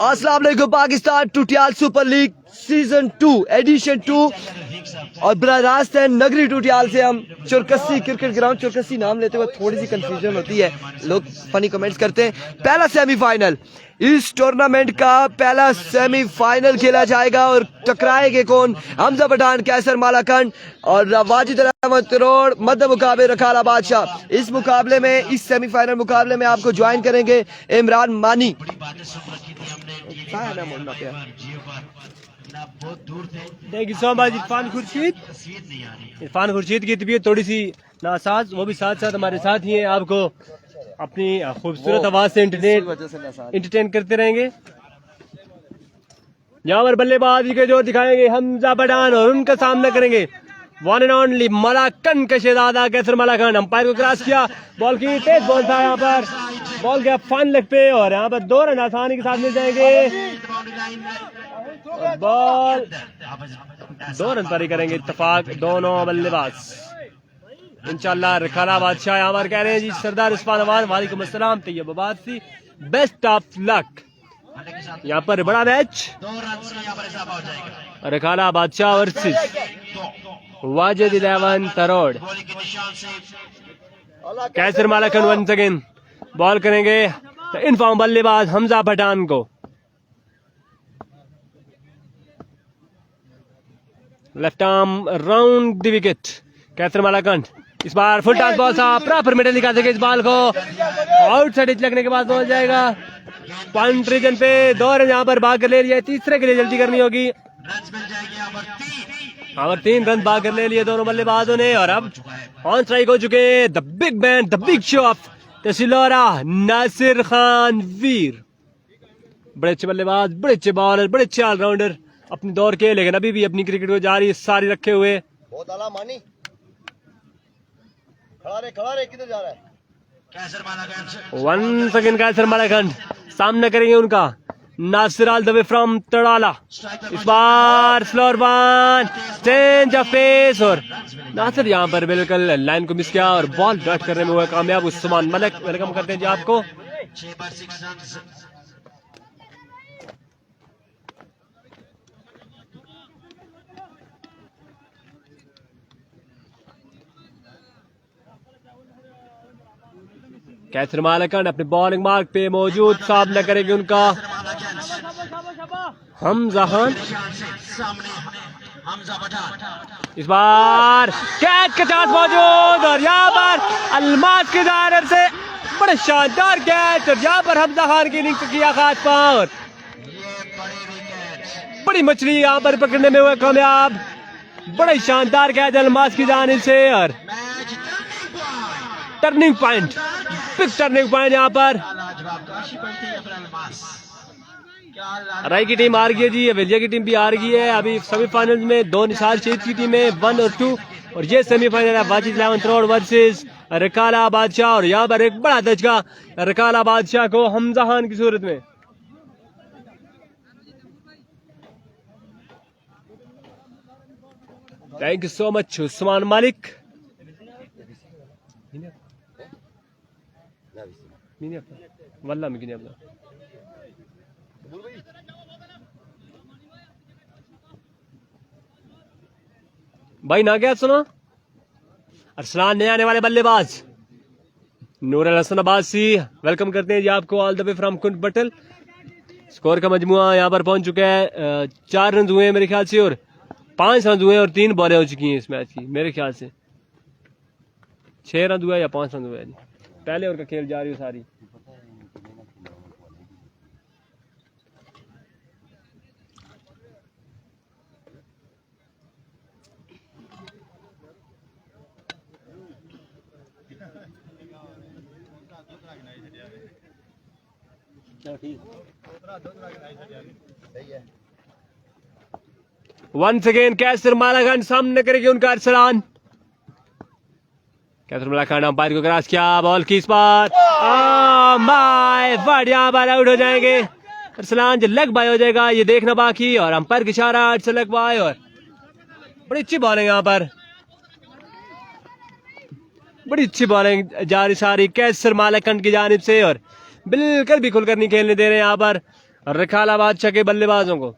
अस्सलाम वालेकुम। पाकिस्तान टूटियाल सुपर लीग सीजन 2 एडिशन 2 और बरारास्त है नगरी टूटियाल से। हम चुरकस्सी क्रिकेट ग्राउंड, चुरकस्सी नाम लेते हुए थोड़ी सी कंफ्यूजन होती है, लोग फनी कमेंट्स करते हैं। पहला सेमीफाइनल, इस टूर्नामेंट का पहला सेमीफाइनल खेला जाएगा और टकराएंगे कौन? हमजा पठान, कैसर मालाखंड और वाजिद रहमत तरोड़ मध्य मुकाबले रखाला बादशाह। इस मुकाबले में, इस सेमीफाइनल मुकाबले में आपको ज्वाइन करेंगे इमरान मानी। Thank you so much Irfan Khurshid. Irfan Khurshid की तबीयत थोड़ी सी नासाज, वो भी साथ साथ हमारे साथ ही हैं। आपको अपनी खूबसूरत आवाज से एंटरटेन करते रहेंगे। यहाँ पर बल्लेबाजी के जो दिखाएंगे हमजा पठान और उनका सामना करेंगे वन एंड ओनली मलाकंड के शहजादा कैसर मलाकंड। अंपायर को क्रॉस किया, बॉल की तेज बॉल था, यहाँ पर बॉल गया फन लेग पे और यहाँ पर 2 रन आसानी के साथ मिल जाएंगे। बॉल 2 रन पर ही करेंगे इत्तेफाक दोनों बल्लेबाज इंशाल्लाह। रखाला बादशाह यहाँ पर कह रहे हैं जी सरदार उस्मान अवान वालेकुम अस्सलाम तैयब आबादी, बेस्ट ऑफ लक। यहाँ पर बड़ा मैच, रखाला बादशाह वर्सेस वाजिद 11 तरोड़। Qaiser Malakand once again ball करेंगे इनफॉर्म बल्लेबाज हमजा पठान को। Left arm round the wicket. Qaiser Malakand इस बार फुल टॉस बॉल था, प्रॉपर मिडल निकाल सके इस बॉल को, आउटसाइड एज लगने के बाद बॉल जाएगा पॉइंट रीजन पे। 2 रन यहाँ पर भाग कर ले लिया, तीसरे के लिए जल्दी करनी होगी। यहाँ पर 3 रन भाग कर ले लिए दोनों बल्लेबाजों ने और अब ऑन स्ट्राइक हो चुके the big man, the big show of तहसीलौरा नासिर खान वीर। बड़े अच्छे बल्लेबाज, बड़े अच्छे बॉलर, बड़े अच्छे ऑलराउंडर अपने दौर के, लेकिन अभी भी अपनी क्रिकेट को जारी सारी रखे हुए। बहुत आला मानी, खड़ा रे किधर जा रहा है? कैसर मालाखंड वन सेकंड, कैसर मालाखंड सामने करेंगे उनका Nasir all the way from तड़ाला। इस बार slower one, change of pace और नासिर यहाँ पर बिल्कुल लाइन को मिस किया और बॉल डॉट करने में हुआ कामयाब। उस्मान मलिक वेलकम करते हैं जी आपको। कैसर मालाखंड अपने बॉलिंग मार्क पे मौजूद, सामना करेंगे उनका हमजा खान। इस बार कैच का चांस मौजूद और यहाँ पर अलमास की जानिब से बड़े शानदार कैच और यहाँ पर हमजा खान की इनिंग्स किया खास पावर। बड़ी मछली यहाँ पर पकड़ने में हुए कामयाब, बड़े शानदार कैच अलमास की जानिब से और turning point, big turning point यहाँ पर। राय की टीम हार गई है जी, अवेलिया की टीम भी हार गई है। अभी सेमीफाइनल में 2 निसार शेख की टीम है 1 और 2 और ये सेमीफाइनल है वाजिद 11 तरोड़ वर्सेस रखाला बादशाह और यहाँ पर एक बड़ा धचका रखाला बादशाह को हमजा खान की सूरत में। Thank you so much Usman मालिक। वल्ला में अपना भाई ना क्या सुनो। अरसलान नए आने वाले बल्लेबाज नूर हसन अब्बासी वेलकम करते हैं जी आपको ऑल द वे फ्रॉम कुंड बटल। स्कोर का मजमुआ यहाँ पर पहुंच चुका है, 4 रन हुए हैं मेरे ख्याल से और 5 रन हुए और 3 बॉलें हो चुकी हैं इस मैच की। मेरे ख्याल से 6 रन हुआ या 5 रन हुआ है जी, पहले और का खेल जारी है सारी। वंस अगेन कैसर मालाखंड सामने करेगी उनका अरसलान। कैसर मालाखंड अंपायर को क्रॉस किया, बॉल की इस बार माय गॉड यहाँ पर आउट हो जाएंगे अरसलान। जो लेग बाय हो जाएगा ये देखना बाकी और अंपायर की इशारा से लेग बाय और बड़ी अच्छी बॉलिंग यहाँ पर, बड़ी अच्छी बॉलिंग जारी सारी कैसर मालाखंड की जानिब से और बिल्कुल भी खुलकर नहीं खेलने दे रहे यहाँ पर रखाला बादशाह के बल्लेबाजों को।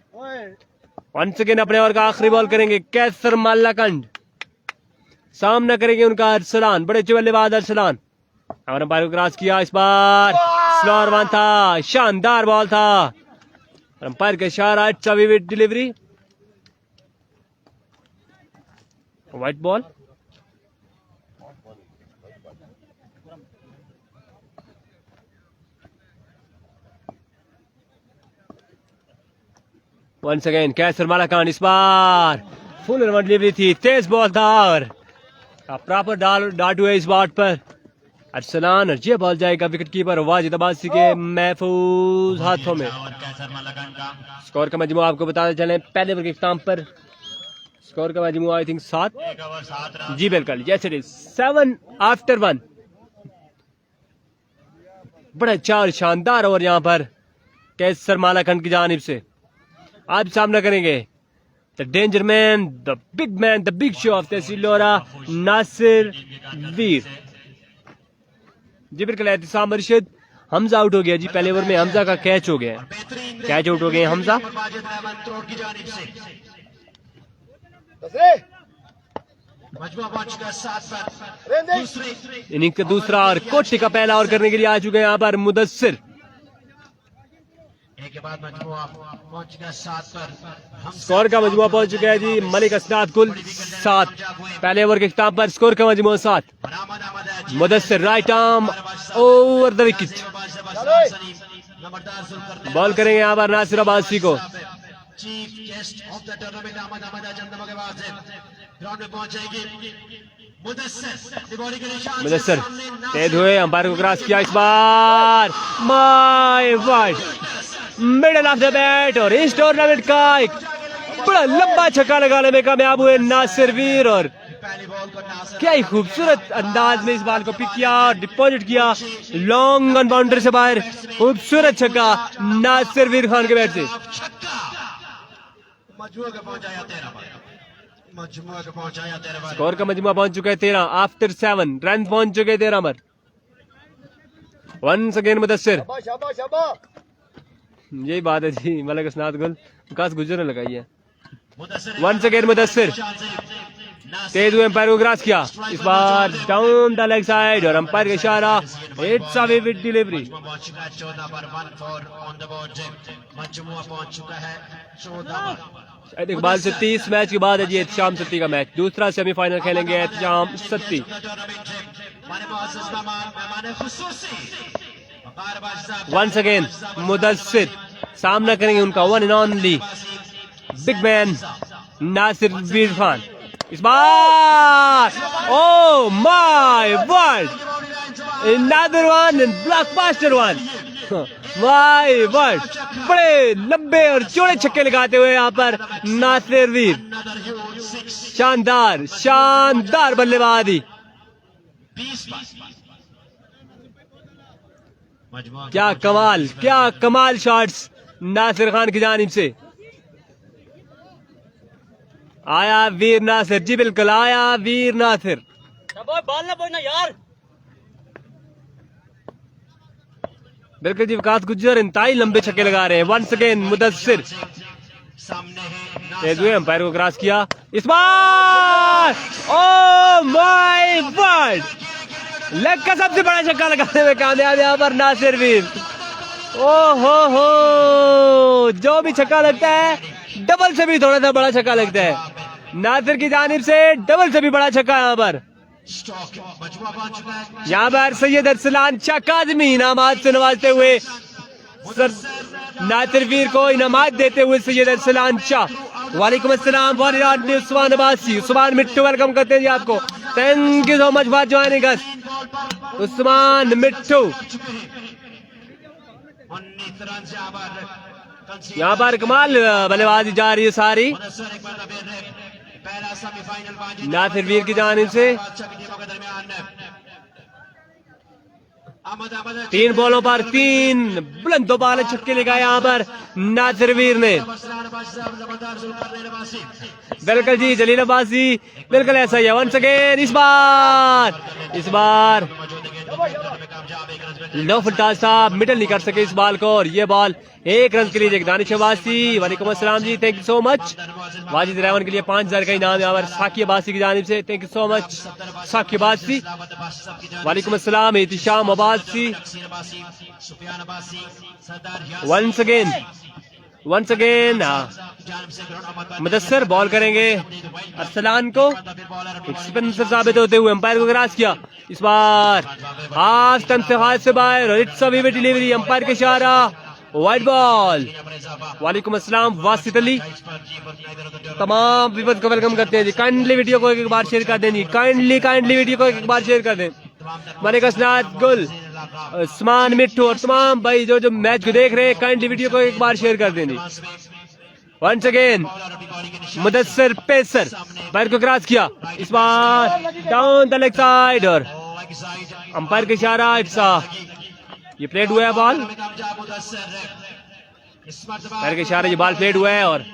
वंस अगेन अपने ओवर का आखिरी बॉल करेंगे कैसर मालाकंड, सामना करेंगे उनका अरसलान, बड़े अच्छे बल्लेबाज अरसलान। और अंपायर को क्रॉस किया, इस बार स्लोअर वन था, शानदार बॉल था। अंपायर का इशारा, it's a vivid delivery, white ball. Once again Qaiser Malakand, इस बार फुल रन डिलीवरी थी, तेज बॉल था और प्रॉपर डाट हुए इस बॉट पर अरसलान, और ये बॉल जाएगा विकेट कीपर वाजिद अब्बासी के महफूज हाथों में। स्कोर का मजमू आपको बताते चले, पहले ओवर के इख्तिताम पर स्कोर का मजमू आई थिंक 7, जी बिल्कुल, यस इट इज 7 आफ्टर 1। बड़ा अच्छा और शानदार ओवर यहाँ पर कैसर मालाकंड की जानिब से। आज सामना करेंगे the danger man, the big show of तहसील लोरा, नासिर वीर। जी बिल्कुल, एहतिसाम अरशद, हमजा आउट हो गया जी पहले ओवर में, हमजा का कैच हो गया, कैच आउट हो गए हमजा। इनिंग का दूसरा और कोठी का पहला ओवर करने के लिए आ चुके हैं यहाँ पर मुदस्सिर। स्कोर का मजमुआ पहुंच चुका है जी मलिक असनाद कुल 7, पहले ओवर के खिताब पर स्कोर का मजमुआ 7। Mudassir right arm over the wicket, ball करेंगे यहाँ पर नासिर अब्बासी को। मुदस्सिर तेज हुए, अंपायर को क्रॉस किया, इस बार my wide middle of the bat, और इस टूर्नामेंट का एक बड़ा लंबा छक्का लगाने में कामयाब हुए नासिर वीर, और क्या ही खूबसूरत अंदाज में इस बॉल को पिक किया और डिपॉजिट किया लॉन्ग ऑन बाउंड्री से बाहर। खूबसूरत छक्का नासिर वीर खान के बैट से। स्कोर का मजमुआ पहुंच चुका है 13 आफ्टर 7, रन पहुंच चुके 13 पर। वंस अगेन मुदस्सिर, यही बात है जी, मलिक असनाद गुल विकास गुजर ने लगाई है। वंस अगेन मुदस्सिर तेज हुए, अंपायर को क्रॉस किया, इस बार डाउन द लेग साइड, और अंपायर का इशारा, it's a vivid delivery. Iqbal Satti इस मैच के बाद है जी एहतिशाम सत्ती का मैच, दूसरा सेमीफाइनल खेलेंगे एहतिशाम सत्ती। वंस अगेन मुदस्सिर, सामना करेंगे उनका one and only big man Nasir Veer Khan, इस बार oh my world another one and blockbuster one, my world, बड़े लंबे और चौड़े छक्के लगाते हुए यहाँ पर नासिर वीर, शानदार शानदार बल्लेबाजी। क्या कमाल शॉट्स नासिर खान की जानिब से। आया वीर नासिर, जी बिल्कुल आया वीर नासिर। यार बिल्कुल जी, विकास गुज्जर इंतहाई लंबे छक्के लगा रहे हैं। वंस अगेन मुदस्सिर तेज हुए, अंपायर को क्रॉस किया, इस बार ओ माय वर्ल्ड, लेग का सबसे बड़ा छक्का लगाने में कामयाब यहाँ पर नासिर वीर। ओ हो, जो भी छक्का लगता है डबल से भी थोड़ा सा बड़ा छक्का लगता है। नासिर की जानिब से डबल से भी बड़ा छक्का यहाँ पर। यहाँ पर सैयद अरसलान शाह काज़मी इनामात से नवाजते हुए नासिर वीर को इनामात देते हुए सैयद अरसलान शाह। वालेकुम अस्सलाम, उस्मान अब्बासी, उस्मान मिट्टू, वेलकम करते हैं जी आपको। Thank you so much for joining us Usman Mittu. यहाँ पर कमाल बल्लेबाजी जा रही है सारी नासिर वीर की जानिब से। 3 बॉलों पर 3 बुलंद दोबारा छक्के लगाए यहाँ पर नासिर वीर ने। बिल्कुल जी जलील अब्बासी, बिल्कुल ऐसा ही है। वंस अगेन इस बार लो फुलताज साहब मिडल नहीं कर सके इस बॉल को, और ये बॉल 1 रन के लिए दानिश अब्बासी। वालेकुम अस्सलाम जी, thank you so much. Wajid Rehman के लिए 5000 का इनाम यहाँ पर साकी अब्बासी की जानिब से, थैंक यू सो मच साकी अब्बासी। वालेकुम अस्सलाम Ehtisham Abbasi. Once again Mudassir ball करेंगे अरसलान को, स्पिनर साबित होते हुए अंपायर को क्रॉस किया। इस बार हाफ स्टंप से हाथ से बाहर, और it's a vivid delivery, umpire का इशारा, वाइड बॉल। वालेकुम अस्सलाम वासित अली, तमाम विवद को वेलकम करते हैं जी। काइंडली वीडियो को एक बार शेयर कर दें जी, काइंडली वीडियो को एक बार शेयर कर दें। मलिक असनाद गुल, उस्मान मिट्टू और तमाम भाई जो मैच को देख रहे हैं, काइंडली वीडियो को एक बार शेयर कर दें जी। वंस अगेन मुदस्सिर पेसर पैर को क्रॉस किया, इस बार डाउन द लेग साइड, और अंपायर का इशारा, इट्स ये प्लेड हुआ है बॉल, पैर के इशारे ये बॉल प्लेड हुआ है और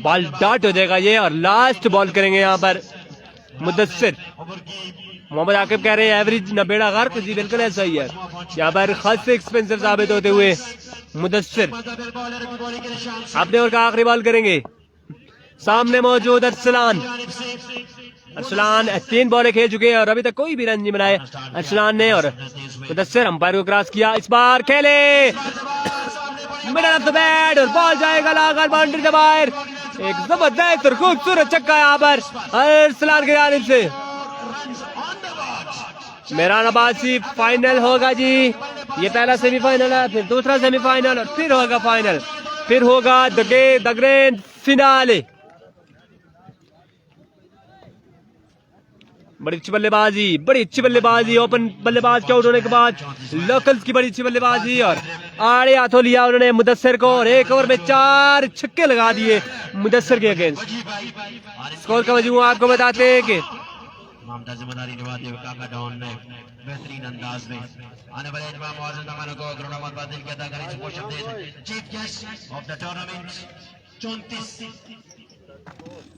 बॉल डॉट हो जाएगा ये, और लास्ट बॉल करेंगे यहाँ पर मुदस्सिर। मोहम्मद आकिब कह रहे हैं एवरेज न बेड़ा गर्क, जी बिल्कुल ऐसा ही है। यहाँ पर खास एक्सपेंसिव साबित होते हुए मुदस्सिर अपने ओवर का आखिरी बॉल करेंगे। सामने मौजूद अरसलान 3 बॉलें खेल चुके हैं और अभी तक कोई भी रन नहीं बनाए अरसलान ने, और मुदस्सिर अंपायर को क्रॉस किया, इस बार खेले मिडल ऑफ द बैट और बॉल जाएगा लागल बाउंड्री के बाहर। एक जबरदस्त और खूबसूरत छक्का यहाँ पर अरसलान की जानिब से। मेहरान अब्बासी फाइनल होगा जी, ये पहला सेमीफाइनल है, फिर दूसरा सेमीफाइनल और फिर होगा फाइनल, फिर होगा द ग्रैंड फिनाले। बड़ी अच्छी बल्लेबाजी, ओपन बल्लेबाज के आउट होने के बाद लोकल्स की बड़ी अच्छी बल्लेबाजी, और आड़े हाथों लिया उन्होंने मुदस्सिर को, और 1 ओवर में 4 छक्के लगा दिए मुदस्सिर के अगेंस्ट। स्कोर का मजमू आपको बताते हैं कि जिम्मेदारी निभाते हुए काका डॉन ने बेहतरीन अंदाज में आने वाले इमाम मुआज़्ज़म मेहमानों को ग्राउंड में दिल की अदा करें। Chief guest of the tournament 34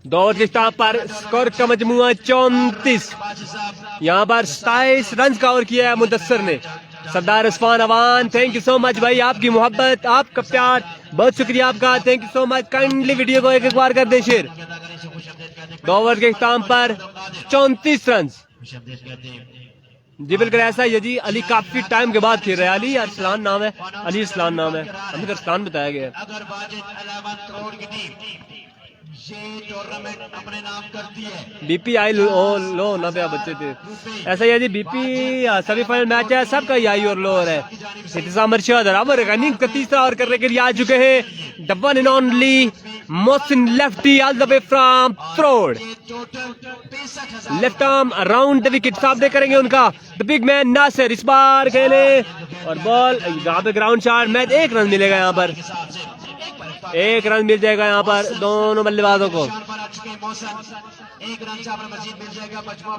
2 over के स्टॉप पर स्कोर का मजमुआ 34। यहाँ पर 27 रन का ओवर किया है मुदस्सिर ने। Sardar Usman Awan, thank you so much भाई, आपकी मोहब्बत आपका प्यार बहुत शुक्रिया आपका, thank you so much. Kindly video को एक बार कर दे शेयर। 2 ओवर के स्टॉप पर 34 रन, जी बिल्कुल ऐसा ही है जी। अली काफी टाइम के बाद खेल रहे हैं, अली अरसलान नाम है, अली अरसलान नाम है, अली अरसलान बताया गया है। अगर वाजिद 11 करोड़ की टीम ये टूर्नामेंट अपने नाम करती है, बीपीआई लो ना पे बच्चे थे, ऐसा ही है जी। बीपी सेमीफाइनल मैच है, सबका ही आई और लो है। इंतजाम अरशद और अमर रनिंग का तीसरा ओवर करने के लिए आ चुके हैं the one and only Mohsin lefty all the way from थ्रोड, left arm around the wicket, सामने करेंगे उनका द बिग मैन नासिर। इस बार खेले और बॉल यहाँ पे ग्राउंड शॉट, मैच 1 रन मिलेगा यहाँ पर, 1 रन मिल जाएगा यहाँ पर दोनों बल्लेबाजों को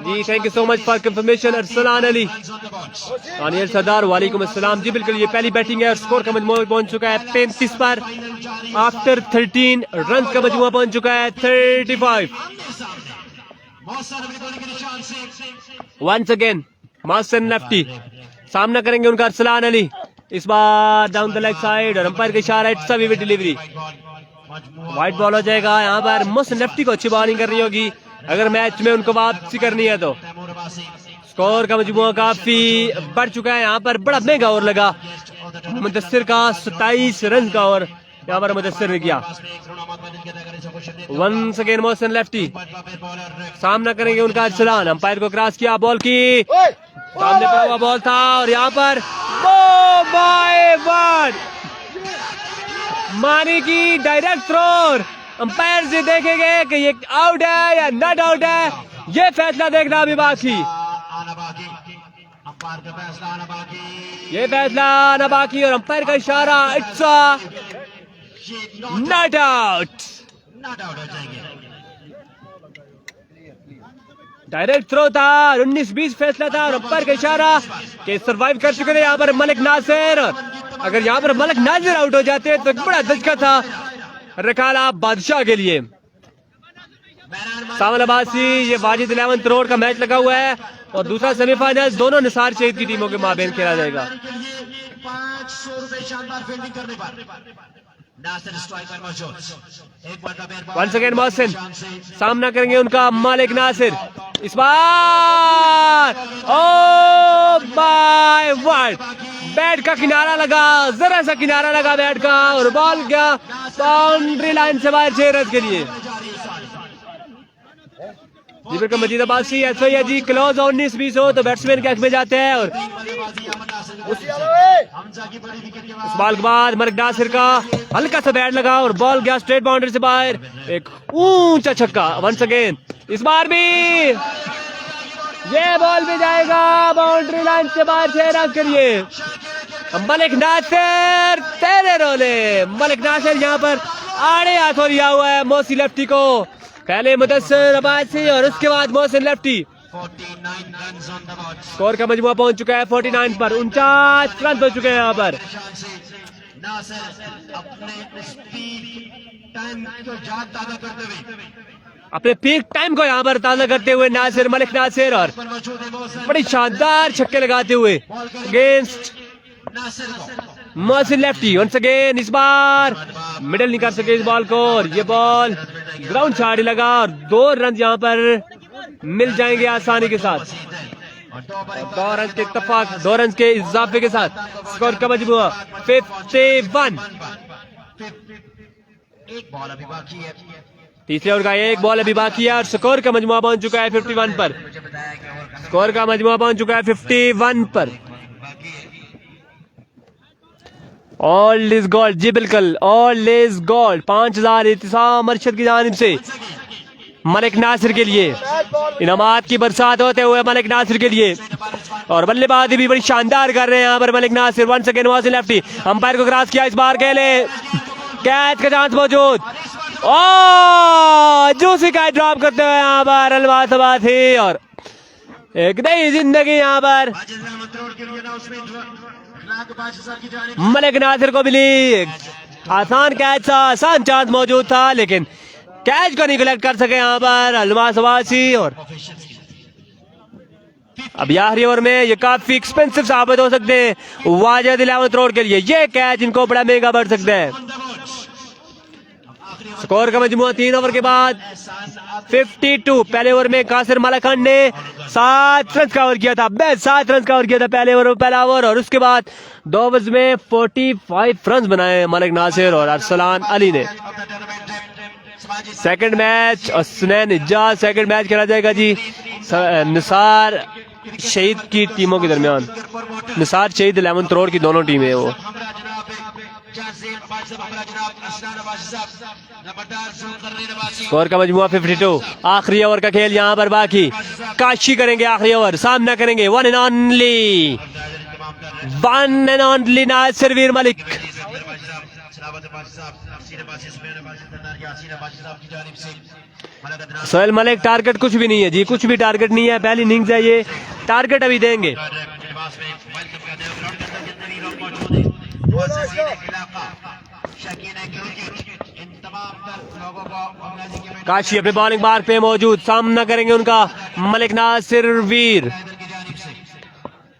जी। Thank you so much for confirmation Arsalan Ali, Anil Sardar वालेकुम अस्सलाम जी। बिल्कुल ये पहली बैटिंग है और स्कोर का मजमूआ पहुंच चुका है 35 पर, आफ्टर 13 रन का मजमूआ पहुंच चुका है 35। वंस अगेन मोहसिन लेफ्टी, सामना करेंगे उनका अरसलान अली, इस बार डाउन द लेग साइड और अंपायर का इशारा, it's a vivid delivery, wide ball हो जाएगा। यहाँ पर मोहसिन लेफ्टी को अच्छी बॉलिंग करनी होगी अगर मैच में उनको वापसी करनी है तो। स्कोर का मजमूआ काफी बढ़ चुका है, यहाँ पर बड़ा महंगा ओवर लगा मुदस्सिर का, 27 रन का ओवर यहाँ पर मुदस्सिर ने किया। वंस अगेन मोहसिन लेफ्टी, सामना करेंगे उनका अरसलान, अंपायर को क्रॉस किया, बॉल की सामने पड़ा हुआ बॉल था और यहाँ पर मानी की डायरेक्ट थ्रो, अंपायर से देखेंगे कि ये आउट है या नॉट आउट है, ये फैसला देखना अभी बाकी, ये फैसला आना बाकी, और अंपायर का इशारा, it's not out. Direct throw था, 19-20 फैसला था और अंपायर का इशारा कि सर्वाइव कर चुके थे यहाँ पर मलिक नासिर। अगर यहाँ पर मलिक नासिर आउट हो जाते तो एक बड़ा धचका था रकाला बादशाह के लिए। सामल अब्बासी, ये वाजिद 11 करोड़ का मैच लगा हुआ है और दूसरा सेमीफाइनल दोनों निसार शहीद की टीमों के माबेन खेला जाएगा। 500 रुपए शानदार फील्डिंग करने पर नासिर स्ट्राइकर मौजूद। एक बार का मेहरबान वंस अगेन मोहसिन, सामना करेंगे उनका मलिक नासिर इस बार। ओ माय वर्ड, बैट का किनारा लगा, जरा सा किनारा लगा बैट का और बॉल गया बाउंड्री लाइन से बाहर 6 रन के लिए। जी बिल्कुल मजीद अब्बासी, ऐसा ही है जी, क्लोज 19-20 हो तो बैट्समैन के हक में जाते हैं। और इस बॉल के बाद मलिक नासिर का हल्का सा बैट लगा और बॉल गया स्ट्रेट बाउंड्री से बाहर, एक ऊंचा छक्का। वंस अगेन इस बार भी ये बॉल भी जाएगा बाउंड्री लाइन से बाहर 6 रन के लिए। मलिक नासिर तेरे रोले, मलिक नासिर यहाँ पर आड़े हाथों लिया हुआ है मोहसिन लेफ्टी को, पहले मुदस्सिर अब्बासी और उसके बाद Mohsin lefty. 49 runs on the board। Score का मजमुआ पहुंच चुका है 49 पर, 49 रन हो चुके हैं यहाँ पर। नासिर अपने स्पीड टाइम को याद ताज़ा करते हुए, अपने पीक टाइम को यहाँ पर ताज़ा करते हुए नासिर, मलिक नासिर और पर मौजूद है मोहसिन बड़ी शानदार छक्के लगाते हुए अगेंस्ट नासिर को। मोहसिन लेफ्टी। वंस अगेन इस बार मिडल नहीं कर सके इस बॉल को और ये बॉल ग्राउंड छाड़ी लगा और 2 रन यहाँ पर मिल जाएंगे आसानी के साथ। 2 रन के इत्तेफाक, 2 रन के इजाफे के साथ स्कोर का मजमुआ 51। एक बॉल अभी बाकी है। तीसरे ओवर का एक बॉल अभी बाकी है और स्कोर का मजमुआ पहुंच चुका है 51 पर। स्कोर का मजमुआ पहुंच चुका है 51 पर। ऑल इज गोल्ड, जी बिल्कुल ऑल इज गोल्ड। 5000 इत्तिसाम अरशद की जानिब से मलिक नासिर के लिए, इनामात की बरसात होते हुए मलिक नासिर के लिए। और बल्लेबाजी भी बड़ी शानदार कर रहे हैं यहाँ पर Malik Nasir. Once again Mohsin lefty, umpire को क्रॉस किया, इस बार खेले, कैच का चांस मौजूद। ओ जूसी का ड्रॉप करते हुए यहाँ पर अलवास अब्बासी और एक नई जिंदगी यहाँ पर मलिक नासिर को मिली। आसान कैच था, आसान चांस मौजूद था लेकिन कैच को नहीं कलेक्ट कर सके यहाँ पर अलवास अब्बासी। और अब आखिरी ओवर में ये काफी एक्सपेंसिव साबित हो सकते हैं वाजिद 11 करोड़ के लिए। ये कैच इनको बड़ा महंगा पड़ सकता है। स्कोर का मजमुआ 3 ओवर के बाद 52। पहले ओवर में कासिर मलखान ने 7 रन का ओवर किया था, 7 रन का ओवर किया था पहले ओवर में, पहला ओवर। और उसके बाद 2 ओवर्स में 45 रन बनाए मलिक नासिर और अरसलान अली ने। सेकंड मैच और सुनैन इजाज सेकंड मैच खेला जाएगा जी निसार शहीद की टीमों के दरमियान। निसार शहीद 11 करोड़ की दोनों टीमें हैं वो। स्कोर का मजमुआ 52। आखिरी ओवर का खेल यहाँ पर बाकी। काशी करेंगे आखिरी ओवर, सामना करेंगे one and only Nasir Veer Malik. Sohail Malik target कुछ भी नहीं है जी, कुछ भी टारगेट नहीं है, पहली इनिंग्स है ये, टारगेट अभी देंगे। काशी अपने बॉलिंग मार्क पे मौजूद, सामना करेंगे उनका Malik Nasir Veer.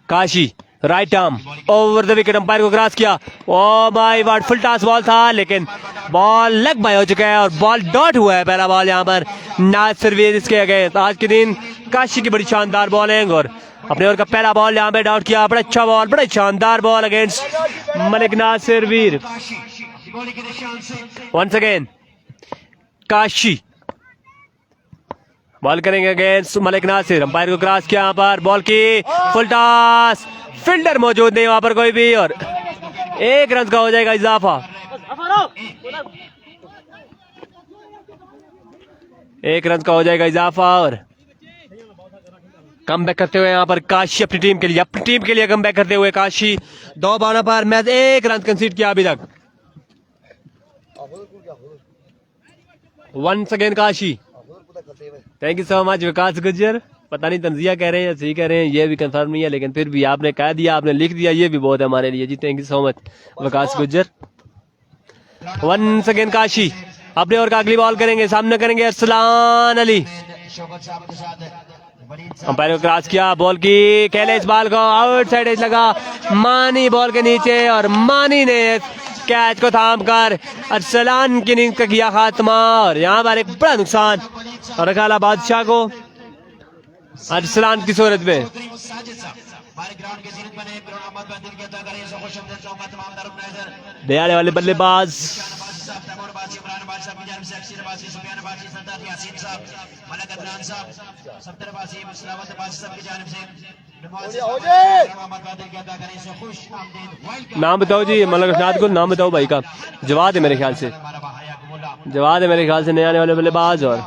Kashi right arm over the wicket, umpire को क्रॉस किया। Oh my god, full toss ball था लेकिन बॉल लेग बाय हो चुका है और बॉल डॉट हुआ है पहला बॉल यहाँ पर नासिर वीर इसके अगेंस्ट। आज के दिन काशी की बड़ी शानदार बॉलिंग और अपने ओवर का पहला बॉल यहाँ पे डॉट किया। बड़ा अच्छा बॉल, बड़ा शानदार बॉल अगेंस्ट मलिक नासिर वीर। वंस अगेन काशी बॉल करेंगे अगेंस्ट मलिक नासिर, अंपायर को क्रॉस किया यहाँ पर, बॉल की फुल टॉस, फील्डर मौजूद नहीं वहां पर कोई भी और 1 रन का हो जाएगा इजाफा। 1 रन का हो जाएगा इजाफा और कम बैक करते हुए यहाँ पर काशी अपनी टीम के लिए कम बैक करते हुए काशी 2 बॉलों पर मैच 1 रन कंसीड किया अभी तक। Once again Kashi thank you so much Vikas Gujjar. पता नहीं तंजिया कह रहे हैं सही कह रहे हैं, ये भी कंफर्म नहीं है, लेकिन फिर भी आपने कह दिया, आपने लिख दिया, ये भी बहुत है हमारे लिए जी। Thank you so much Vikas Gujjar. Once again Kashi अपने और का अगली बॉल करेंगे, सामने करेंगे अरसलान अली। अंपायर को क्रॉस किया, बॉल की खेले इस बॉल को, आउटसाइड एज लगा, मानी बॉल के नीचे और मानी ने कैच को थाम कर अरसलान की इनिंग्स का किया खात्मा। और यहाँ पर एक बड़ा नुकसान और रखा बादशाह को अरसलान की सूरत में। दयाले वाले बल्लेबाज नाम बताओ जी, मलक अशनाद को नाम बताओ भाई का। जवाद है मेरे ख्याल से, जवाद है मेरे ख्याल से नए आने वाले बल्लेबाज। और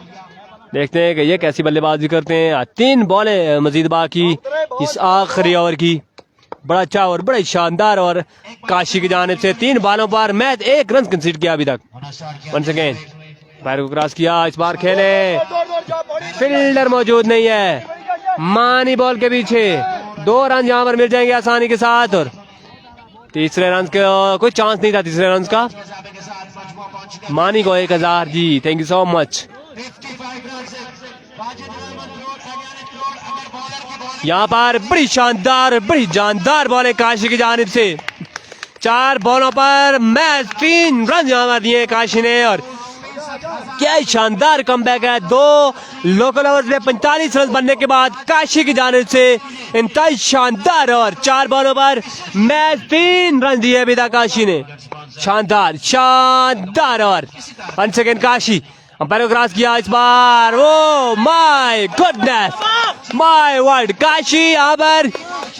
देखते हैं कि ये कैसी बल्लेबाजी करते हैं। 3 बॉलें मजीद बाकी इस आखिरी ओवर की। बड़ा अच्छा और बड़ा शानदार और काशी की जानिब से 3 बॉलों पर मैच 1 रन कंसीड किया अभी तक। वंस अगेन पैर को क्रॉस किया, इस बार खेले, फील्डर मौजूद नहीं है, मानी बॉल के पीछे 2 रन यहाँ पर मिल जाएंगे आसानी के साथ। और तीसरे रन का कोई चांस नहीं था, तीसरे रन का मानी को 1000 जी। Thank you so much. यहाँ पर बड़ी शानदार बड़ी जानदार बॉल है काशी की जानिब से। 4 बॉलों पर मैच 3 रन यहाँ पर दिए काशी ने। और क्या शानदार कमबैक है। 2 लोकल ओवर्स में 45 रन बनने के बाद काशी की जानिब से इंतहाई शानदार। और 4 बॉलों पर मैच 3 रन दिए अभी तक काशी ने। शानदार शानदार। और 1 सेकेंड काशी अंपायर को क्रॉस किया इस बार। Oh my goodness, my word, Kashi यहाँ पर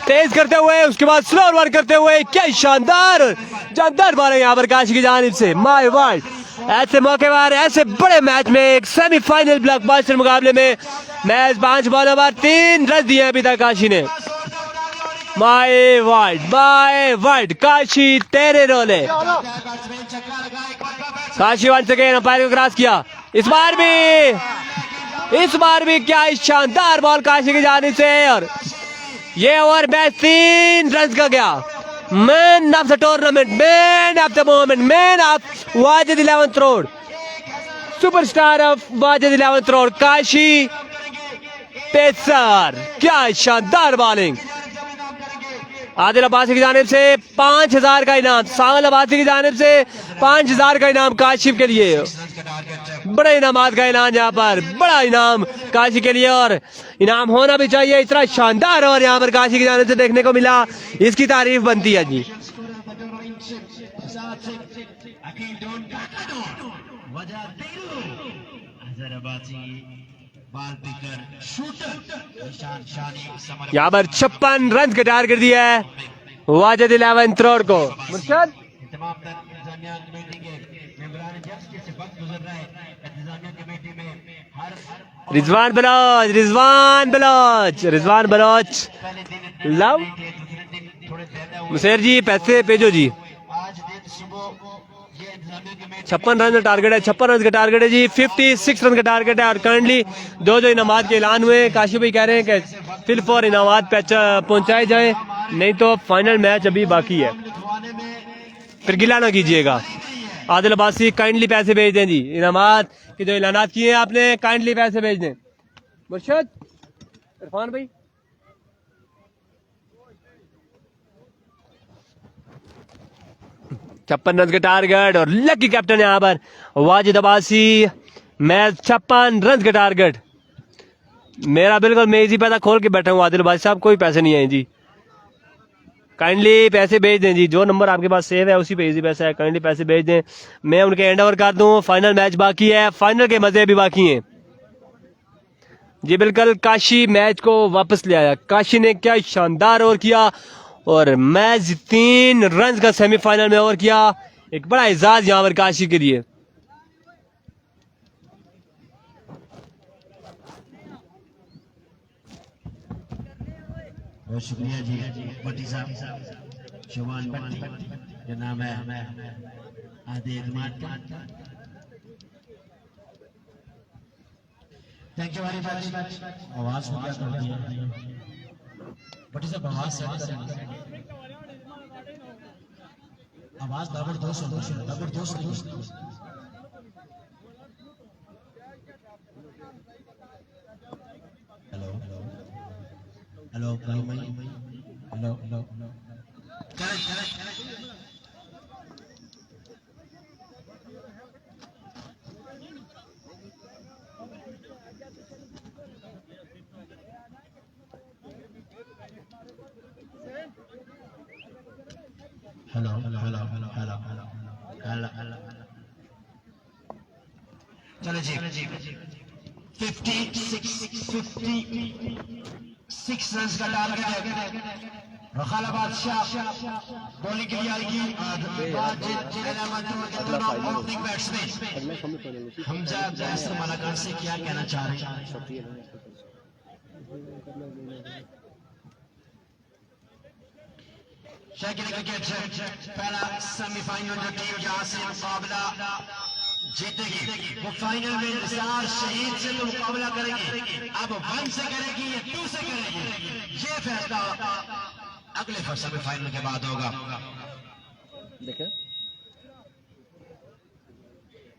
तेज करते हुए, उसके बाद स्लो वर्क करते हुए, क्या शानदार जानदार बॉल है यहाँ पर काशी की जानिब से। माय वर्ड, ऐसे मौके पर, ऐसे बड़े मैच में, एक सेमीफाइनल ब्लॉकबस्टर मुकाबले में मैच 5 बॉलों पर 3 रन दिए अभी तक काशी ने। माय वर्ड, काशी तेरे रोले। काशी वंस अगेन अंपायर को क्रॉस किया, इस बार भी क्या शानदार बॉल काशी की जानिब से। और ये ओवर मैच 3 रन का गया। Man of the tournament, man of the moment, man of Wajid 11th road, superstar of Wajid 11th road Kashi pacer. क्या शानदार बॉलिंग। आदिल अब्बासी की जानिब से 5000 का इनाम, सावल अब्बासी की जानिब से 5000 का इनाम काशिफ के लिए। बड़े इनामात का ऐलान यहाँ पर, बड़ा इनाम काशी के लिए। और इनाम होना भी चाहिए, इतना शानदार और यहाँ पर काशी की जानिब से देखने को मिला, इसकी तारीफ बनती है जी। यहाँ पर 56 रन का टारगेट दिया है वाजिद 11th रोड को। मुर्शद रिजवान बलोच लव मुसेर जी पैसे भेजो जी। 56 रन का टारगेट है, 56 रन का टारगेट है जी, 56 रन का टारगेट है। और करंटली जो इनामात के ऐलान हुए, काशी भाई कह रहे हैं कि फिल फॉर इनामात पहुंचाए जाए, नहीं तो फाइनल मैच अभी बाकी है, फिर गिला ना कीजिएगा। आदिल अब्बासी काइंडली पैसे भेज दें जी, इनामात के जो ऐलानात किए हैं आपने, काइंडली पैसे भेज दें। मुर्शद इरफान भाई 56 रन का टारगेट और लकी कैप्टन यहाँ पर वाजिद अब्बासी। मैच 56 रन का टारगेट। मेरा बिल्कुल मैं इसी पैसा खोल के बैठा हूँ आदिल अब्बासी साहब, कोई पैसे नहीं आए जी। काइंडली पैसे भेज दें जी, जो नंबर आपके पास सेव है उसी पे इजी पैसा है, काइंडली पैसे भेज दें, मैं उनके हैंड ओवर कर दूं। फाइनल मैच बाकी है, फाइनल के मजे भी बाकी हैं जी। बिल्कुल काशी मैच को वापस ले आया, काशी ने क्या शानदार ओवर किया और मैच 3 रन का सेमीफाइनल में ओवर किया। एक बड़ा एजाज यहाँ पर काशी के लिए। बहुत शुक्रिया जी भट्टी साहब, शुभान भट्टी जो नाम है आदि एतमाद का। Thank you very much. आवाज हो गया कर दिया बट इसे आवाज सेट कर आवाज जबरदस्त हो जबरदस्त हेलो हेलो भाई hello hello hello hello hello hello hello hello hello चलो जी 56 रन का टारगेट है। रखाला बादशाह बॉलिंग के लिए आएगी ओपनिंग बैट्समैन हमजा जैसर मलाकान से क्या कहना चाह रहे हैं? क्रिकेट पहला सेमीफाइनल जो टीम जहां से मुकाबला जीतेगी वो फाइनल में निसार शहीद से तो मुकाबला करेगी। अब 1 से करेगी या 2 से करेगी ये फैसला अगले सेमीफाइनल के बाद होगा।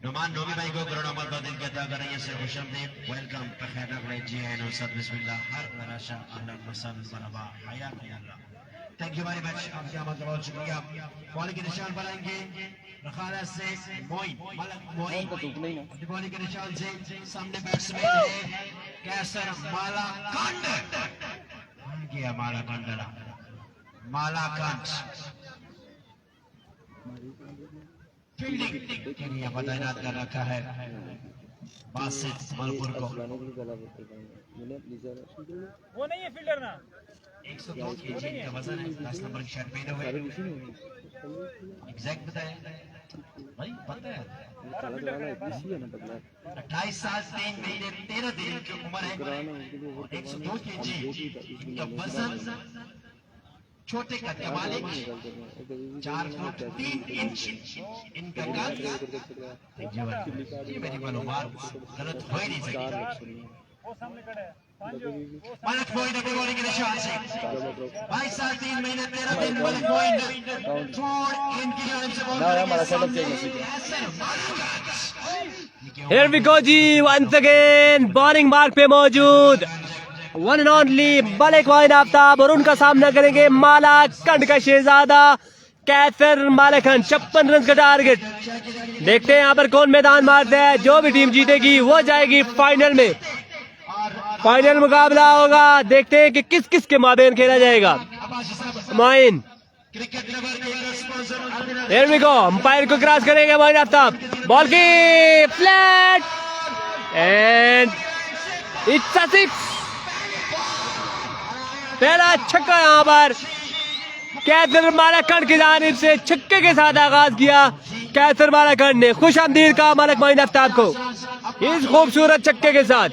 नुमान नोमी भाई को करोड़ों मरतबा दिल के अदा कर रही है से खुशआमदीद वेलकम बखैर नगले जी एन और सद बिस्मिल्लाह हर वराशा अहलन वसहलन मरहबा हया अल्लाह। थैंक यू वेरी मच आपके आमद का बहुत शुक्रिया। बॉलिंग के निशान बनाएंगे रखाला से मोइन मलक मोइन बॉलिंग के निशान से सामने बैट्समैन है कैसर मालाकांड गया मालाकांड फील्डिंग के लिए तैनात कर रखा है बासित मलपुर को। वो नहीं है फील्डर ना 102 केजी का वजन है 10 नंबर की शर्ट पहने हुए एग्जैक्ट बताया भाई पता है 28 साल 3 महीने 13 दिन की उम्र है 102 केजी इनका वजन छोटे कद का मालिक 4 फुट 3 इंच इनका कद। ये मेरी मालूमात गलत हो ही नहीं सकती। वो सामने खड़े हैं मलक मोइन अपनी बॉलिंग के निशान से 22 साल 3 महीने 13 दिन मलक मोइन थोड़ इनकी जानिब से बॉल Here we go जी once again बॉलिंग मार्क पे मौजूद one and only Malik Moin Aftab और उनका सामना करेंगे मालाकंड का शहजादा कैसर मालाकंड। 56 रन का टारगेट। देखते हैं यहाँ पर कौन मैदान मारता है। जो भी टीम जीतेगी वो जाएगी फाइनल में। फाइनल मुकाबला होगा। देखते हैं कि किस किस के माबेन खेला जाएगा। Moin Here we go umpire को क्रॉस करेंगे मोइन आफ्ताब। बॉल की फ्लैट एंड इट्स अ 6। पहला छक्का यहाँ पर कैसर मालाकंड की जानिब से छक्के के साथ आगाज किया कैसर मालाकंड ने। खुश आमदीद का मलक मोइन आफ्ताब को इस खूबसूरत छक्के के साथ।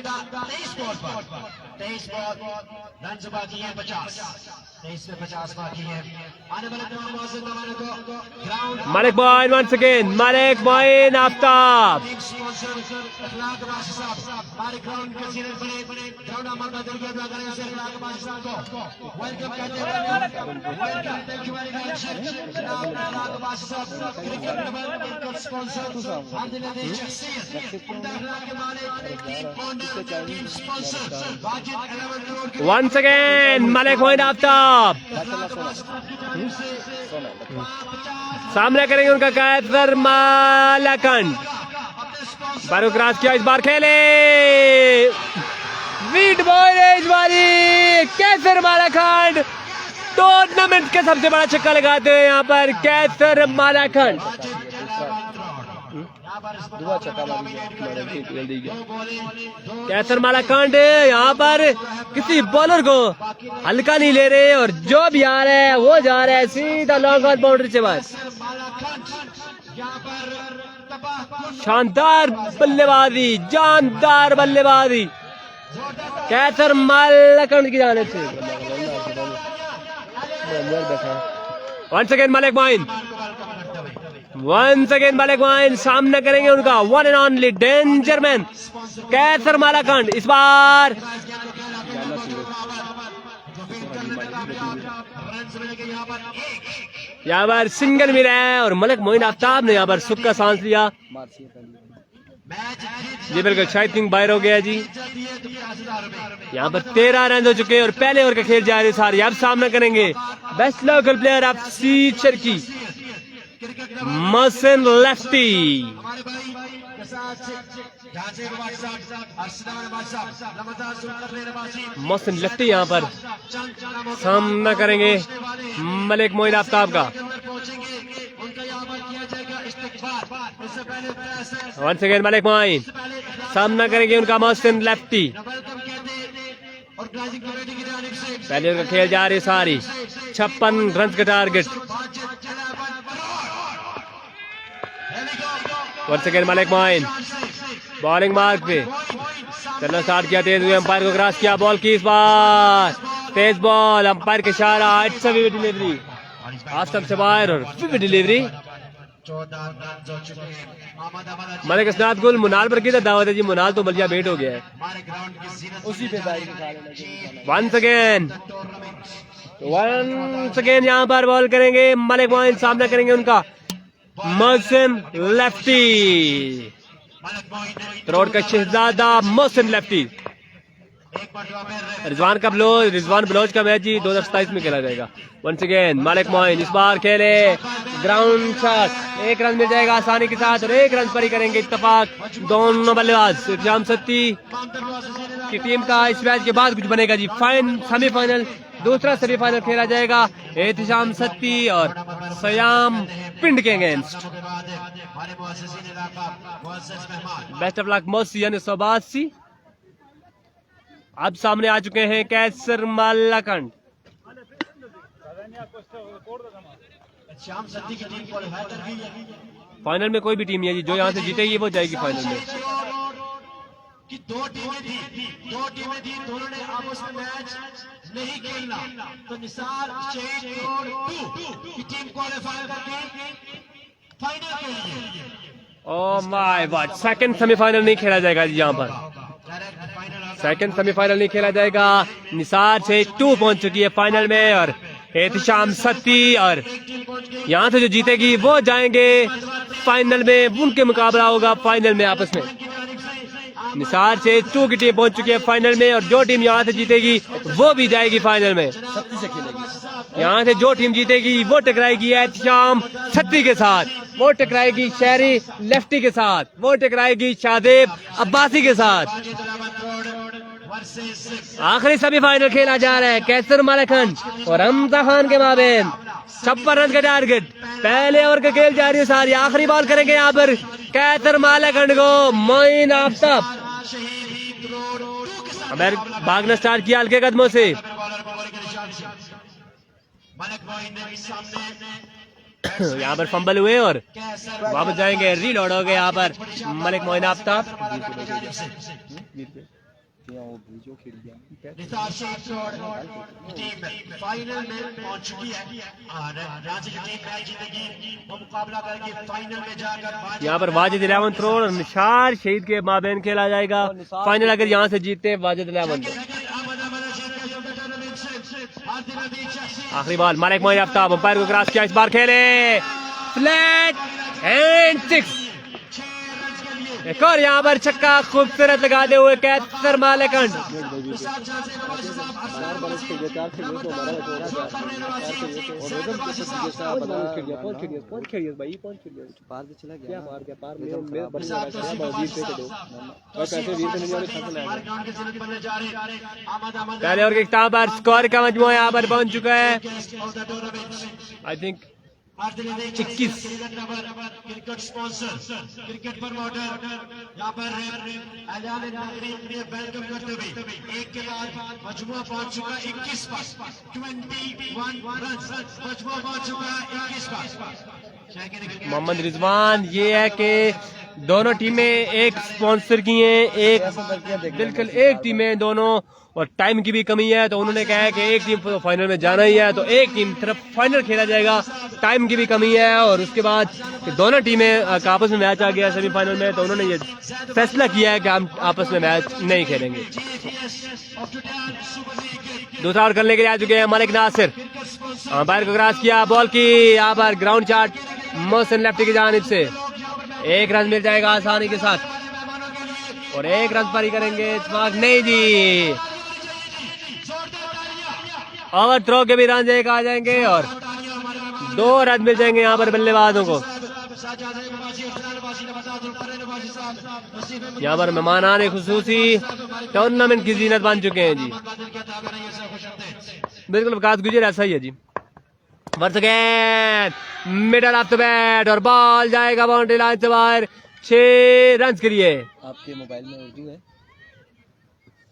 23 रन बाकी है 50 23 में 50 बाकी है। आने वाले तमाम मौजूद मेहमानों को ground Malik Moin once again Malik Moin Aftab Akhlaq Badshah साहब हमारे ग्राउंड के सीनियर बड़े ग्राउंड हमारा दिल के अदा करें से अखलाक बादशाह साहब को वेलकम कहते हैं। Welcome thank you very much जनाब अखलाक बादशाह साहब क्रिकेट डेवलपमेंट को स्पॉन्सर हर दिल दे शख्सियत उम्दा अखलाक के मालिक team owner team sponsor Wajid 11 crore के वंस अगेन मलिक मोइन आफ्ताब सामने करेंगे उनका कैसर मालाकंड। बारू क्रॉस किया इस बार खेले वीट बॉल है इस बारी कैसर मालाकंड टूर्नामेंट के सबसे बड़ा छक्का लगाते हैं यहाँ पर कैसर मालाकंड। कैसर मालाकंड यहाँ पर किसी बॉलर को हल्का नहीं ले रहे और जो भी आ रहा है वो जा रहा है सीधा लॉन्ग ऑन बाउंड्री से बाहर। शानदार बल्लेबाजी जानदार बल्लेबाजी कैसर मालाकंड की जानिब से। Once again Malik Moin once again Malik Moin सामना करेंगे उनका one and only danger man Qaiser Malakand. इस बार यहाँ पर सिंगल मिला है और मलिक मोइन आफ्ताब ने यहाँ पर सुख का सांस लिया। जी बिल्कुल, शाहिद किंग बाहर हो गया जी। यहाँ पर 13 रन हो चुके हैं और पहले ओवर का खेल जारी सारी। अब सामना करेंगे बेस्ट लोकल प्लेयर ऑफ सी चरकी मोहसिन लेफ्टी। मोहसिन लेफ्टी यहाँ पर सामना करेंगे मलिक मोइन आफ्ताब का। वंस अगेन मलिक मोइन सामना करेंगे उनका मोहसिन लेफ्टी। पहले उनका खेल जा रही सारी 56 रन का target. Once again Malik Moin bowling mark पे चलना स्टार्ट किया, तेज हुए अंपायर को क्रॉस किया, बॉल की इस बार तेज बॉल, अंपायर के इशारा, it's a vivid delivery Asaf से बाहर और विविड डिलीवरी। मलिक इसनाद गुल मुनाल पर किधर दावत है जी? मुनाल तो बलिया बेट हो गया है उसी पे। वंस अगेन यहाँ पर बॉल करेंगे मलिक मोइन, सामना करेंगे उनका मोहसिन लेफ्टी। करोड़ का शहजादा मोहसिन लेफ्टी। रिजवान बलोच का मैच जी 2027 में खेला जाएगा। वंस अगेन मलिक मोइन इस बार खेले ग्राउंड शॉट, 1 रन मिल जाएगा आसानी के साथ और 1 रन पर ही करेंगे इत्तेफाक दोनों बल्लेबाज। इत्तिशाम सत्ती की टीम का इस मैच के बाद कुछ बनेगा जी। सेमीफाइनल, दूसरा सेमीफाइनल खेला जाएगा इत्तिशाम सत्ती और सयाम पिंड के अगेंस्ट। बेस्ट ऑफ लक मोसी यानी 182। अब सामने आ चुके हैं कैसर मालाखंड। फाइनल में कोई भी टीम नहीं है जी, जो यहाँ से जीतेगी वो जाएगी फाइनल में। कि दो टीमें थी, दोनों ने आपस में मैच नहीं खेलना, तो निसार शहीद करोड़ 2 की टीम क्वालिफाई करके फाइनल के लिए। Oh my God, second semifinal नहीं खेला जाएगा जी यहाँ पर। सेकंड सेमीफाइनल नहीं खेला जाएगा। निसार शहीद 2 पहुंच चुकी है फाइनल में और इत्तिशाम सत्ती, और यहाँ से जो जीतेगी वो जाएंगे फाइनल में, उनके मुकाबला होगा फाइनल में आपस में। निसार से 2 की टीम पहुंच चुकी है फाइनल में और जो टीम यहाँ से जीतेगी वो भी जाएगी फाइनल में। यहाँ से जो टीम जीतेगी वो टकराएगी इत्तिशाम सत्ती के साथ, वो टकराएगी शहरी लेफ्टी के साथ, वो टकराएगी शादेब अब्बासी के साथ। आखिरी सेमीफाइनल खेला जा रहा है कैसर मालाखंड और हमजा खान के माबेन। 56 रन का टारगेट, पहले ओवर का खेल जारी है सारी। आखिरी बॉल करेंगे यहाँ पर कैसर मालाखंड को मोइन आफ्ताब। भागना स्टार्ट किया हल्के कदमों से। यहाँ पर फंबल हुए और वापस जाएंगे, रीलोड हो गए यहाँ पर मलिक मोइन आफ्ताब। फाइनल में पहुंच चुकी है और रांची की टीम मैच जीतेगी वो मुकाबला करके फाइनल में जाकर यहाँ पर वाजिद 11 थ्रो और निसार शहीद के माबेन खेला जाएगा फाइनल। अगर यहाँ से जीते वाजिद 11। आखिरी बॉल मलिक मोइन आफ्ताब, अंपायर को क्रॉस किया, इस बार खेले फ्लैट एंड 6। एक और यहाँ पर छक्का खूबसूरत लगाते हुए कैसर मालाखंड। पहले और पर स्कोर का मजमूआ यहाँ पर पहुंच चुका है I think 21। Cricket sponsor, cricket promoter यहाँ पर वेलकम करते हुए एक के बाद मजमुआ पहुंच चुका 21 पर 21 रन मजमुआ पहुंच चुका 21 पर। मोहम्मद रिजवान ये है कि दोनों टीमें एक स्पॉन्सर की हैं, एक बिल्कुल एक टीमें दोनों, और टाइम की भी कमी है तो उन्होंने कहा है कि एक टीम को फाइनल में जाना ही है, तो एक टीम तरफ फाइनल खेला जाएगा। टाइम की भी कमी है और उसके बाद दोनों टीमें का आपस में मैच आ गया सेमीफाइनल में, तो उन्होंने ये फैसला किया है कि हम आपस में मैच नहीं खेलेंगे। दूसरा ओवर करने के लिए आ चुके हैं मलिक नासिर, अंपायर को क्रॉस किया, बॉल की यहाँ पर ग्राउंड चार्ट मोहसिन लेफ्टी की जानिब से, एक रन मिल जाएगा आसानी के साथ और एक रन पर ही करेंगे इत्तेफाक, नहीं जी, ओवर थ्रो के भी रन एक आ जाएंगे और 2 रन मिल जाएंगे यहाँ पर बल्लेबाजों को। यहाँ पर मेहमानाने खुसूसी टूर्नामेंट की जीनत बन चुके हैं जी, बिल्कुल विकास गुजर ऐसा ही है जी। Once again middle of the bat और बॉल जाएगा बाउंड्री लाइन से बाहर, 6 रन के लिए। आपके मोबाइल में उर्दू है?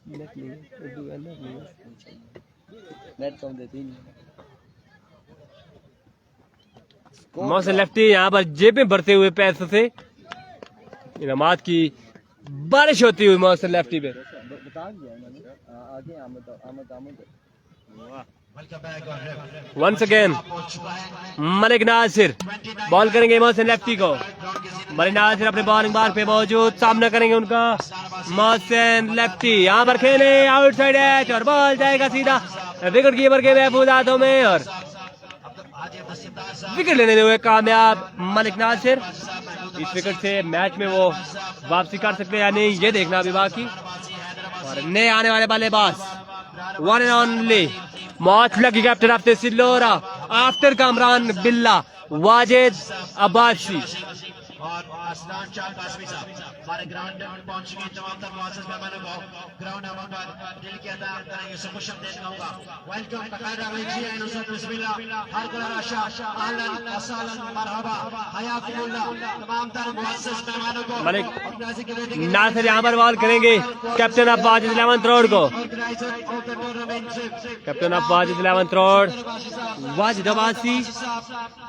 नेट नहीं है, उर्दू है, नेट नहीं है, नेट कम देती नहीं। मोहसिन लेफ्टी यहाँ पर जेबें भरते हुए पैसों से, इनामात की बारिश होती हुई मोहसिन लेफ्टी पे। बता दिया मैंने, आगे आमद once again Malik Nasir ball करेंगे मोहसिन लेफ्टी को, मलिक नासिर अपने बॉलिंग मार्क पे मौजूद, सामना करेंगे उनका मोहसिन लेफ्टी, यहाँ पर खेले आउटसाइड एज और बॉल जाएगा सीधा विकेट कीपर के महफूज हाथों में और विकेट लेने में हुए कामयाब मलिक नासिर। इस विकेट से मैच में वो वापसी कर सकते हैं या नहीं, ये देखना अभी बाकी। और नए आने वाले बल्लेबाज वन एंड ओनली मौत लगी कैप्टन ऑफ द सिल्लोरा आफ्टर कामरान बिल्ला वाजिद अब्बासी। और आसमान चार कासमी साहब हमारे ग्राउंड में पहुंच चुके तमाम तर मुआज़्ज़ज़ मेहमानों को ग्राउंड अमन पर दिल की अदा करेंगे, सब कुछ देश कहूंगा वेलकम तकादा लीजिए नुसरत बिस्मिल्लाह हर गुला राशा अहलन असलन मरहबा हयाकुमुल्लाह तमाम तर मुआज़्ज़ज़ मेहमानों को मलिक नासिर यहाँ पर बॉल करेंगे captain of Wajid 11th road को, captain of Wajid 11th road Wajid Abbasi,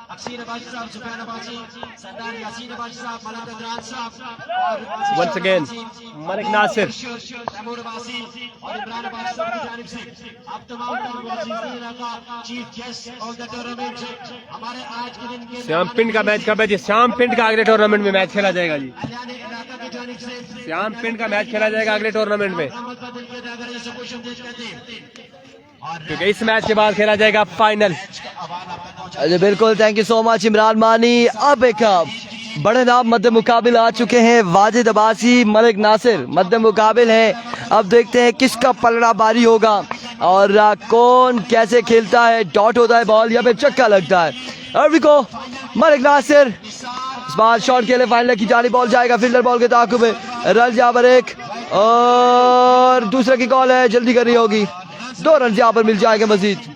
Akseer Abbasi साहब, सुफैन अब्बासी, सरदार यासीन अब्बासी साहब, मलक अदनान साहब और वंस अगेन मलिक नासिर तैमूर अब्बासी और इमरान अब्बासी साहब की जानिब से अब तमाम का chief guest of the tournament हमारे आज के दिन के श्याम पिंड का मैच कब है जी? श्याम पिंड का अगले टूर्नामेंट में मैच खेला जाएगा जी, इलाका की जानिब से श्याम पिंड का मैच खेला जाएगा अगले टूर्नामेंट में, क्योंकि इस मैच के बाद खेला जाएगा फाइनल। अरे बिल्कुल, thank you so much Imran मानी। अब एक बड़े नाम मध्य मुकाबिल आ चुके हैं, वाजिद अब्बासी मलिक नासिर मध्य मुकाबिल हैं। अब देखते हैं किसका पलड़ा भारी होगा और कौन कैसे खेलता है, डॉट होता है बॉल या फिर चक्का लगता है। अभी को मलिक नासिर इस बार शॉट खेले फाइनल की जानी, बॉल जाएगा फील्डर बॉल के ताक़ुब में, रन यहाँ पर एक और दूसरे की कॉल है, जल्दी करनी होगी, 2 रन यहाँ पर मिल जाएंगे मजीद।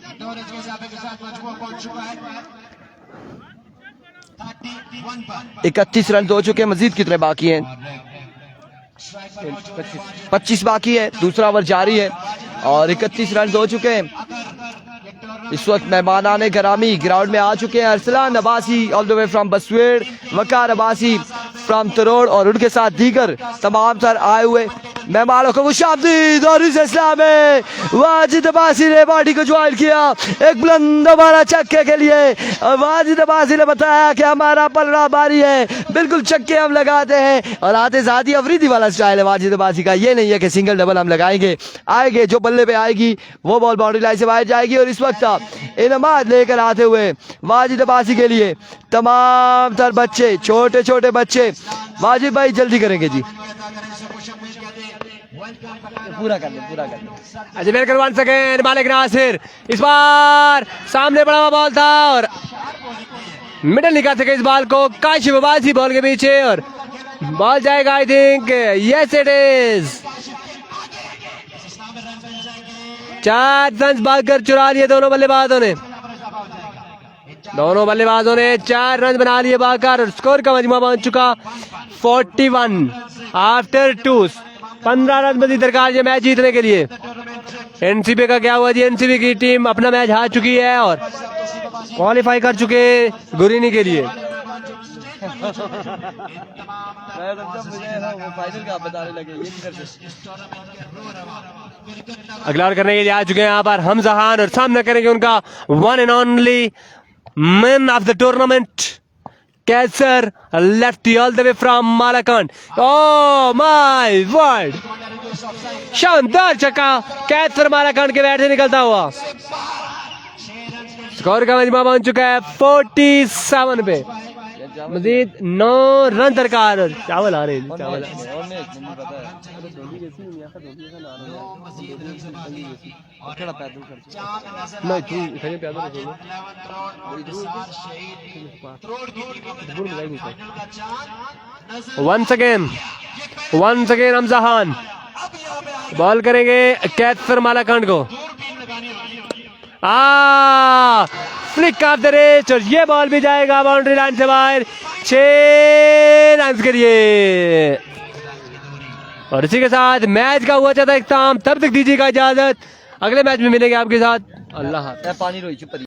31 रन हो चुके हैं, मजीद कितने बाकी हैं? 25 बाकी है, दूसरा ओवर जारी है और 31 रन हो चुके हैं। इस वक्त मेहमानाने गरामी ग्राउंड में आ चुके हैं, Arsalan Abbasi all the way from बसवेड़, वकार अब्बासी फ्रॉम तरोड़ और उनके साथ दीगर तमाम सर आए हुए मेहमानों को खुशामदीद। और इस इस्लाम में वाजिद अब्बासी ने पार्टी को ज्वाइन किया, एक बुलंद हमारा चक्के के लिए। वाजिद अब्बासी ने बताया कि हमारा पलड़ा भारी है, बिल्कुल चक्के हम लगाते हैं और आते साथ ही अफरीदी वाला स्टाइल है वाजिद अब्बासी का। ये नहीं है कि सिंगल डबल हम लगाएंगे, आएंगे जो बल्ले पे आएगी वो बॉल बाउंड्री लाइन से बाहर जाएगी। और इस वक्त इनामात लेकर आते हुए वाजिद अब्बासी के लिए तमाम तर बच्चे, छोटे छोटे बच्चे, वाजिद भाई जल्दी करेंगे जी, पूरा कर ले। अजमेर करवान सके मालिक नासिर, इस बार सामने बड़ा हुआ बॉल था और मिडल निकाल सके इस बॉल को, काशिफ अब्बासी बॉल के पीछे और बॉल जाएगा, I think yes it is. 4 run भागकर चुरा लिए दोनों बल्लेबाजों ने, 4 रन बना लिए भागकर और स्कोर का मजमा पहुंच चुका 41 आफ्टर 2। 15 रन मजीद दरकार है मैच जीतने के लिए। एनसीबी का क्या हुआ जी? एनसीबी की टीम अपना मैच हार चुकी है और क्वालिफाई कर चुके गुरीनी के लिए। मैं समझा मुझे वो फाइनल का बताने लगे ये नहीं करते। अगला ओवर करने के लिए आ चुके हैं यहाँ पर हमजहान और सामना करेंगे उनका one and only man of the tournament Qaiser lefty all the way from Malakand. Oh my word, शानदार छक्का कैसर मालाकांड के बैट से निकलता हुआ। स्कोर का मजमा पहुंच चुका है 47 पे, मजीद 9 रन दरकार। चावल आ रहे हैं, चावल और नहीं पता है थोड़ा पैदल कर नहीं तू इतने प्यादा रखोगे वंस अगेन हमजहान बॉल करेंगे कैसर मालाकांड को। फ्लिक ऑफ द रेस्ट और ये बॉल भी जाएगा बाउंड्री लाइन से बाहर। 6 रन के लिए और इसी के साथ मैच का हुआ चाहता इख्तिताम। तब तक दीजिएगा इजाजत, अगले मैच में मिलेंगे आपके साथ। अल्लाह हाफ़िज़। पानी रोई चुप